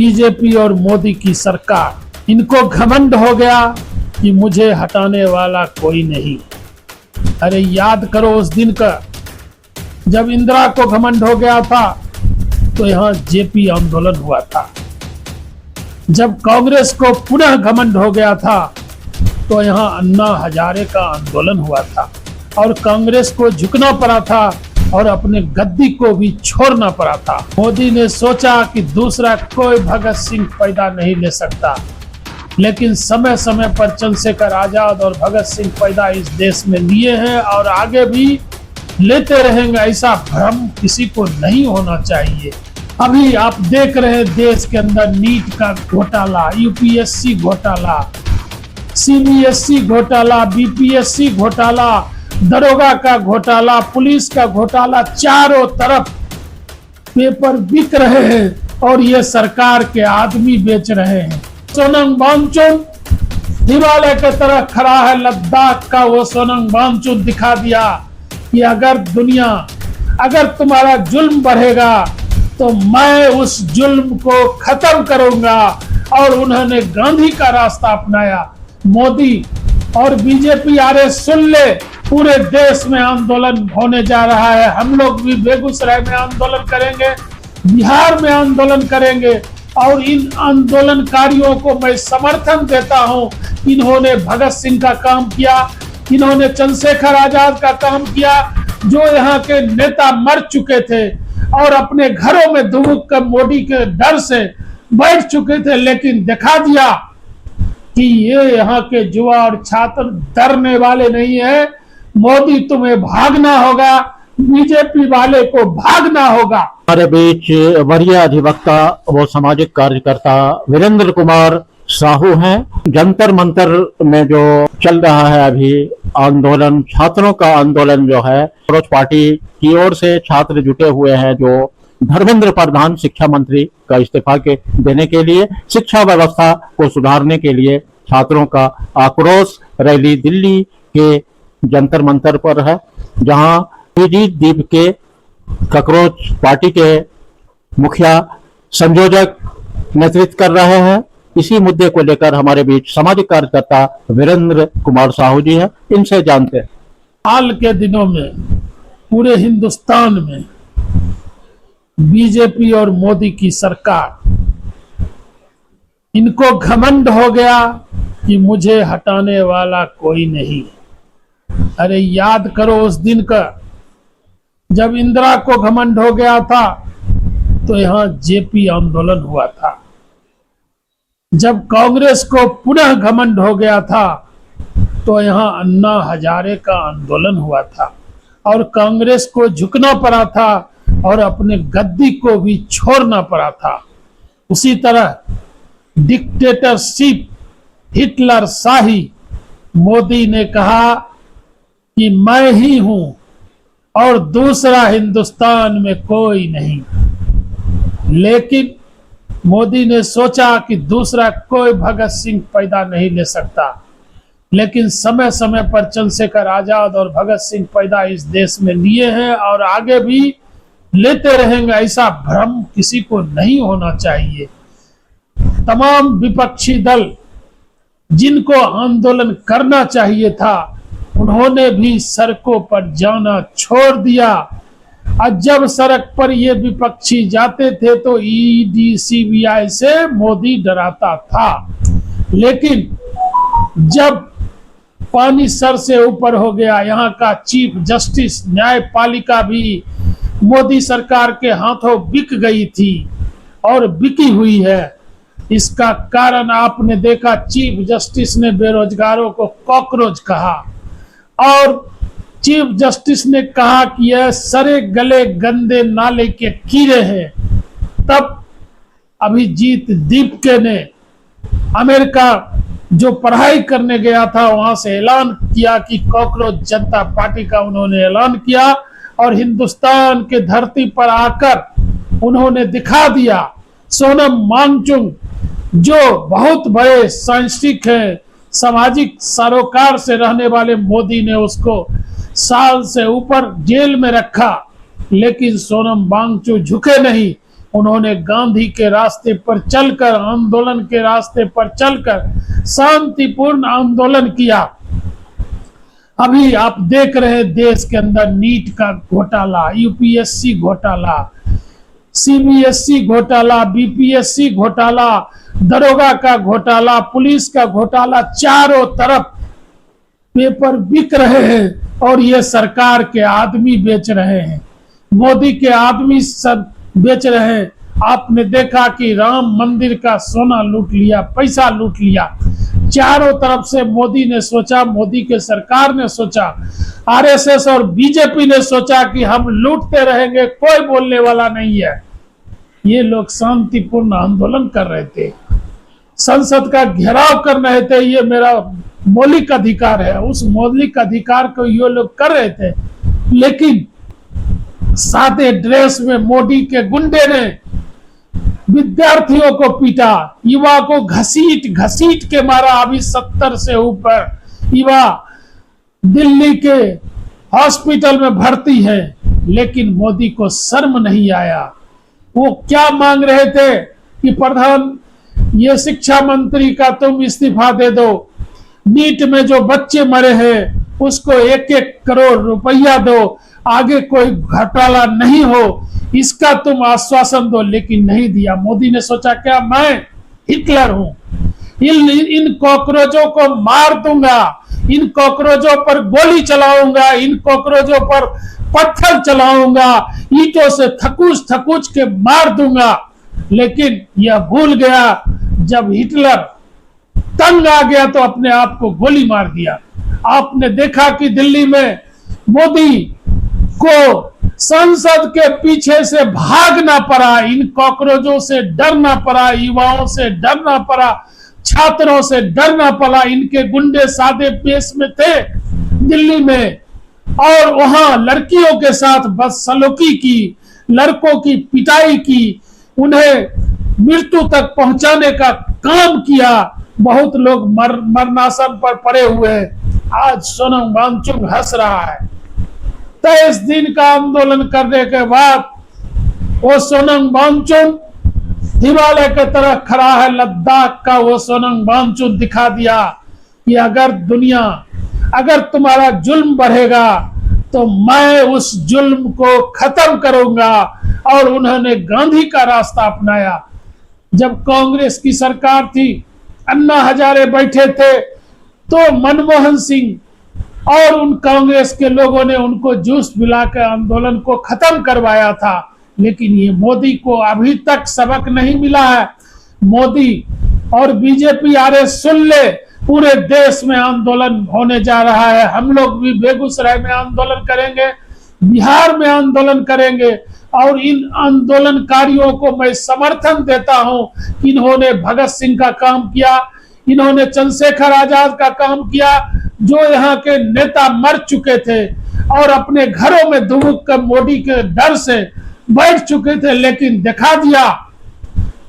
BJP और मोदी की सरकार, इनको घमंड हो गया कि मुझे हटाने वाला कोई नहीं। अरे याद करो उस दिन का जब इंदिरा को घमंड हो गया था तो यहाँ जेपी आंदोलन हुआ था। जब कांग्रेस को पुनः घमंड हो गया था तो यहाँ अन्ना हजारे का आंदोलन हुआ था और कांग्रेस को झुकना पड़ा था और अपने गद्दी को भी छोड़ना पड़ा था। मोदी ने सोचा कि दूसरा कोई भगत सिंह पैदा नहीं ले सकता, लेकिन समय समय पर चंद्रशेखर आजाद और भगत सिंह पैदा इस देश में लिए हैं और आगे भी लेते रहेंगे। ऐसा भ्रम किसी को नहीं होना चाहिए। अभी आप देख रहे हैं देश के अंदर नीट का घोटाला, यूपीएससी घोटाला, सीबीएसई घोटाला, बीपीएससी घोटाला, दरोगा का घोटाला, पुलिस का घोटाला, चारों तरफ पेपर बिक रहे हैं और ये सरकार के आदमी बेच रहे हैं। सोनम वांगचुक हिमालय के तरह खड़ा है, लद्दाख का वो सोनम वांगचुक दिखा दिया कि अगर तुम्हारा जुल्म बढ़ेगा तो मैं उस जुल्म को खत्म करूंगा। और उन्होंने गांधी का रास्ता अपनाया। मोदी और बीजेपी सुन ले, पूरे देश में आंदोलन होने जा रहा है। हम लोग भी बेगूसराय में आंदोलन करेंगे, बिहार में आंदोलन करेंगे और इन आंदोलनकारियों को मैं समर्थन देता हूं। इन्होंने भगत सिंह का काम किया, इन्होंने चंद्रशेखर आजाद का काम किया, जो यहाँ के नेता मर चुके थे और अपने घरों में दुबक कर मोदी के डर से बैठ चुके थे, लेकिन दिखा दिया कि ये यहाँ के युवा और छात्र डरने वाले नहीं है। मोदी तुम्हें भागना होगा, बीजेपी वाले को भागना होगा। हमारे बीच वरीय अधिवक्ता व सामाजिक कार्यकर्ता वीरेंद्र कुमार साहू हैं। जंतर मंतर में जो चल रहा है अभी आंदोलन, छात्रों का आंदोलन जो है, कांग्रेस पार्टी की ओर से छात्र जुटे हुए हैं जो धर्मेंद्र प्रधान शिक्षा मंत्री का इस्तीफा देने के लिए, शिक्षा व्यवस्था को सुधारने के लिए छात्रों का आक्रोश रैली दिल्ली के जंतर मंतर पर है, जहां अभिजीत दीप के कांग्रेस पार्टी के मुखिया संयोजक नेतृत्व कर रहे हैं। इसी मुद्दे को लेकर हमारे बीच सामाजिक कार्यकर्ता वीरेंद्र कुमार साहू जी हैं, इनसे जानते हैं। हाल के दिनों में पूरे हिंदुस्तान में बीजेपी और मोदी की सरकार, इनको घमंड हो गया कि मुझे हटाने वाला कोई नहीं। अरे याद करो उस दिन का जब इंदिरा को घमंड हो गया था तो यहाँ जेपी आंदोलन हुआ था। जब कांग्रेस को पुनः घमंड हो गया था तो यहाँ अन्ना हजारे का आंदोलन हुआ था और कांग्रेस को झुकना पड़ा था और अपने गद्दी को भी छोड़ना पड़ा था। उसी तरह डिक्टेटरशिप, हिटलर शाही, मोदी ने कहा कि मैं ही हूं और दूसरा हिंदुस्तान में कोई नहीं। लेकिन मोदी ने सोचा कि दूसरा कोई भगत सिंह पैदा नहीं ले सकता, लेकिन समय समय पर चंद्रशेखर आजाद और भगत सिंह पैदा इस देश में लिए हैं और आगे भी लेते रहेंगे। ऐसा भ्रम किसी को नहीं होना चाहिए। तमाम विपक्षी दल जिनको आंदोलन करना चाहिए था, उन्होंने भी सड़कों पर जाना छोड़ दिया। और जब सड़क पर ये विपक्षी जाते थे तो ईडी सीबीआई से मोदी डराता था, लेकिन जब पानी सर से ऊपर हो गया, यहाँ का चीफ जस्टिस, न्यायपालिका भी मोदी सरकार के हाथों बिक गई थी और बिकी हुई है। इसका कारण आपने देखा, चीफ जस्टिस ने बेरोजगारों को कॉकरोच कहा और चीफ जस्टिस ने कहा कि यह सरे गले गंदे नाले के कीड़े हैं। तब अभिजीत दीपके ने अमेरिका जो पढ़ाई करने गया था वहां से ऐलान किया कि कॉकरोच जनता पार्टी का उन्होंने ऐलान किया और हिंदुस्तान के धरती पर आकर उन्होंने दिखा दिया। सोनम वांगचुक जो बहुत बड़े साइंटिस्ट हैं, सामाजिक सरोकार से रहने वाले, मोदी ने उसको साल से ऊपर जेल में रखा, लेकिन सोनम वांगचुक झुके नहीं। उन्होंने गांधी के रास्ते पर चलकर, आंदोलन के रास्ते पर चलकर शांतिपूर्ण आंदोलन किया। अभी आप देख रहे हैं देश के अंदर नीट का घोटाला, यूपीएससी घोटाला, सीबीएसई घोटाला, बीपीएससी घोटाला, दरोगा का घोटाला, पुलिस का घोटाला, चारों तरफ पेपर बिक रहे हैं और ये सरकार के आदमी बेच रहे हैं, मोदी के आदमी सब बेच रहे हैं। आपने देखा कि राम मंदिर का सोना लूट लिया, पैसा लूट लिया। चारों तरफ से मोदी ने सोचा, मोदी के सरकार ने सोचा, आरएसएस और बीजेपी ने सोचा कि हम लूटते रहेंगे, कोई बोलने वाला नहीं है। ये लोग शांतिपूर्ण आंदोलन कर रहे थे, संसद का घेराव कर रहे थे। ये मेरा मौलिक अधिकार है, उस मौलिक अधिकार को ये लोग कर रहे थे। लेकिन सादे ड्रेस में मोदी के गुंडे ने विद्यार्थियों को पीटा, युवा को घसीट घसीट के मारा। अभी 70 से ऊपर युवा दिल्ली के हॉस्पिटल में भर्ती है, लेकिन मोदी को शर्म नहीं आया। वो क्या मांग रहे थे कि प्रधान, ये शिक्षा मंत्री का तुम इस्तीफा दे दो, नीट में जो बच्चे मरे हैं उसको 1-1 करोड़ रुपया दो, आगे कोई घोटाला नहीं हो, इसका तुम आश्वासन दो। लेकिन नहीं दिया। मोदी ने सोचा क्या मैं हिटलर हूं, इन कॉकरोचों को मार दूंगा, इन कॉकरोचों पर गोली चलाऊंगा, इन कॉकरोचों पर पत्थर चलाऊंगा, ईंटों से थकूच थकूच के मार दूंगा। लेकिन यह भूल गया, जब हिटलर तंग आ गया तो अपने आप को गोली मार दिया। आपने देखा कि दिल्ली में मोदी को संसद के पीछे से भागना पड़ा, इन कॉकरोचों से डरना पड़ा, युवाओं से डरना पड़ा, छात्रों से डरना पड़ा। इनके गुंडे सादे पेश में थे दिल्ली में, और वहां लड़कियों के साथ बदसलूकी की, लड़कों की पिटाई की, उन्हें मृत्यु तक पहुंचाने का काम किया। बहुत लोग मरणासन पर पड़े हुए हैं। आज सोनम वांगचुक हंस रहा है। 23 दिन का आंदोलन करने के बाद वो सोनम वांगचुक हिमालय के तरह खड़ा है। लद्दाख का वो सोनम वांगचुक दिखा दिया कि अगर तुम्हारा जुल्म बढ़ेगा तो मैं उस जुल्म को खत्म करूंगा। और उन्होंने गांधी का रास्ता अपनाया। जब कांग्रेस की सरकार थी, अन्ना हजारे बैठे थे, तो मनमोहन सिंह और उन कांग्रेस के लोगों ने उनको जूस पिलाकर आंदोलन को खत्म करवाया था। लेकिन ये मोदी को अभी तक सबक नहीं मिला है। मोदी और बीजेपी आरएस सुन ले, पूरे देश में आंदोलन होने जा रहा है। हम लोग भी बेगूसराय में आंदोलन करेंगे, बिहार में आंदोलन करेंगे। और इन आंदोलनकारियों को मैं समर्थन देता हूं कि इन्होंने भगत सिंह का काम किया, इन्होंने चंद्रशेखर आजाद का काम किया, जो यहाँ के नेता मर चुके थे और अपने घरों में दुबक कर मोदी के डर से बैठ चुके थे। लेकिन दिखा दिया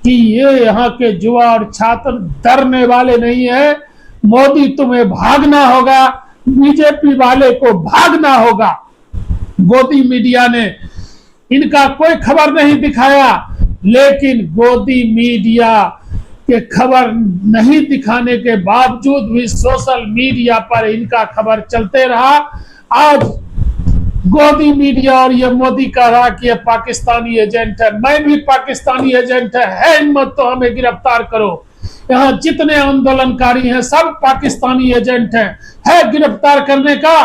कि ये यहाँ के युवा और छात्र डरने वाले नहीं है। मोदी तुम्हें भागना होगा, बीजेपी वाले को भागना होगा। गोदी मीडिया ने इनका कोई खबर नहीं दिखाया, लेकिन गोदी मीडिया के खबर नहीं दिखाने के बावजूद भी सोशल मीडिया पर इनका खबर चलते रहा। आज गोदी मीडिया और ये मोदी कह रहा कि ये पाकिस्तानी एजेंट है। मैं भी पाकिस्तानी एजेंट है हिम्मत तो हमें गिरफ्तार करो। यहाँ जितने आंदोलनकारी हैं सब पाकिस्तानी एजेंट हैं। है गिरफ्तार करने का?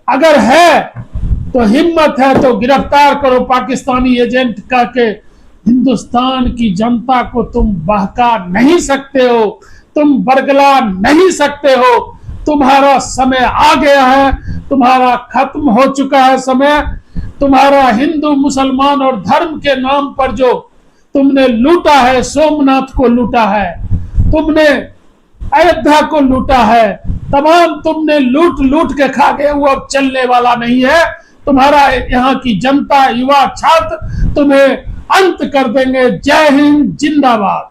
अगर है तो हिम्मत है तो गिरफ्तार करो पाकिस्तानी एजेंट का। के हिंदुस्तान की जनता को तुम बहका नहीं सकते हो, तुम बरगला नहीं सकते हो। तुम्हारा समय आ गया है, तुम्हारा खत्म हो चुका है समय। तुम्हारा हिंदू मुसलमान और धर्म के नाम पर जो तुमने लूटा है, सोमनाथ को लूटा है, तुमने अयोध्या को लूटा है, तमाम तुमने लूट लूट के खा गए, वो अब चलने वाला नहीं है। तुम्हारा यहाँ की जनता, युवा, छात्र तुम्हें अंत कर देंगे। जय हिंद, जिंदाबाद।